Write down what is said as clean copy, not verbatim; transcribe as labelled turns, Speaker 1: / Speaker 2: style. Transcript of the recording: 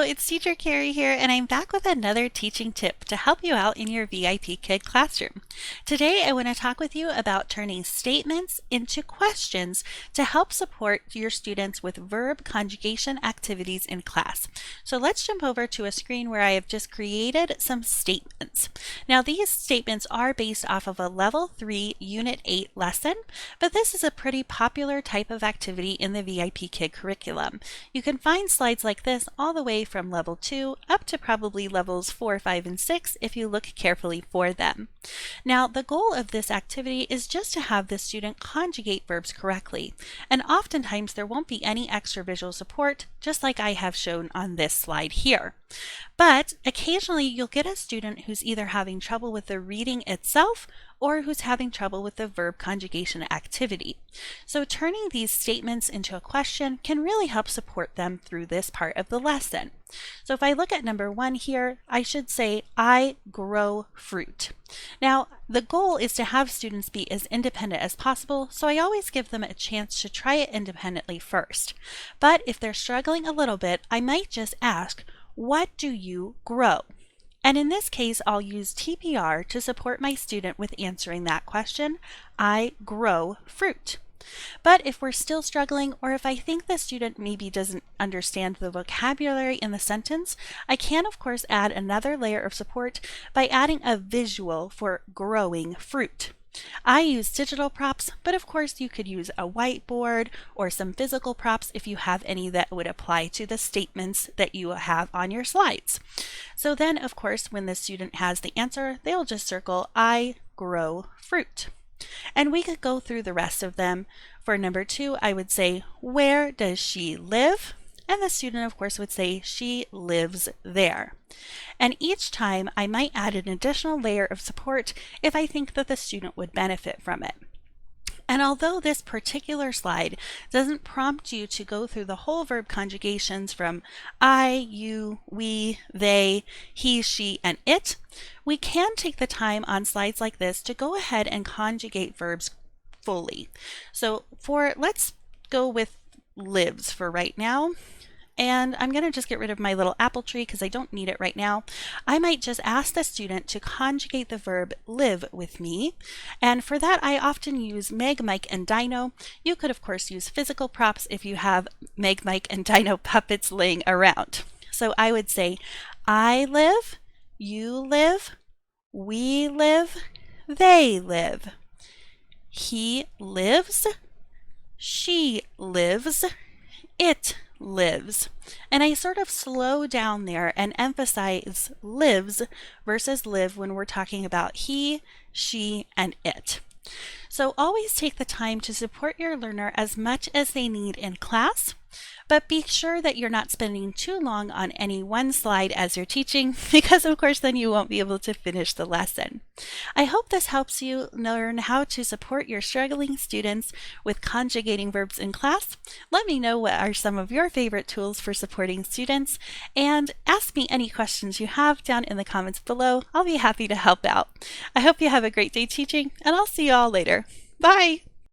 Speaker 1: Hello, it's Teacher Carrie here, and I'm back with another teaching tip to help you out in your VIPKID classroom. Today, I want to talk with you about turning statements into questions to help support your students with verb conjugation activities in class. So let's jump over to a screen where I have just created some statements. Now, these statements are based off of a Level 3 Unit 8 lesson, but this is a pretty popular type of activity in the VIPKID curriculum. You can find slides like this all the way from level 2 up to probably levels 4, 5, and 6 if you look carefully for them. Now, the goal of this activity is just to have the student conjugate verbs correctly, and oftentimes there won't be any extra visual support, just like I have shown on this slide here. But occasionally you'll get a student who's either having trouble with the reading itself or who's having trouble with the verb conjugation activity. So turning these statements into a question can really help support them through this part of the lesson. So if I look at number 1 here, I should say, I grow fruit. Now, the goal is to have students be as independent as possible, so I always give them a chance to try it independently first. But if they're struggling a little bit, I might just ask, what do you grow? And in this case, I'll use TPR to support my student with answering that question. I grow fruit. But if we're still struggling, or if I think the student maybe doesn't understand the vocabulary in the sentence, I can of course add another layer of support by adding a visual for growing fruit. I use digital props, but of course you could use a whiteboard or some physical props if you have any that would apply to the statements that you have on your slides. So then, of course, when the student has the answer, they'll just circle, I grow fruit. And we could go through the rest of them. For number 2, I would say, where does she live? And the student, of course, would say, she lives there. And each time I might add an additional layer of support if I think that the student would benefit from it. And although this particular slide doesn't prompt you to go through the whole verb conjugations from I, you, we, they, he, she, and it, we can take the time on slides like this to go ahead and conjugate verbs fully. So let's go with lives for right now. And I'm going to just get rid of my little apple tree because I don't need it right now. I might just ask the student to conjugate the verb live with me. And for that, I often use Meg, Mike, and Dino. You could, of course, use physical props if you have Meg, Mike, and Dino puppets laying around. So I would say, I live, you live, we live, they live. He lives, she lives, it lives. And I sort of slow down there and emphasize lives versus live when we're talking about he, she, and it. So always take the time to support your learner as much as they need in class, but be sure that you're not spending too long on any one slide as you're teaching, because of course then you won't be able to finish the lesson. I hope this helps you learn how to support your struggling students with conjugating verbs in class. Let me know what are some of your favorite tools for supporting students, and ask me any questions you have down in the comments below. I'll be happy to help out. I hope you have a great day teaching, and I'll see you all later. Bye!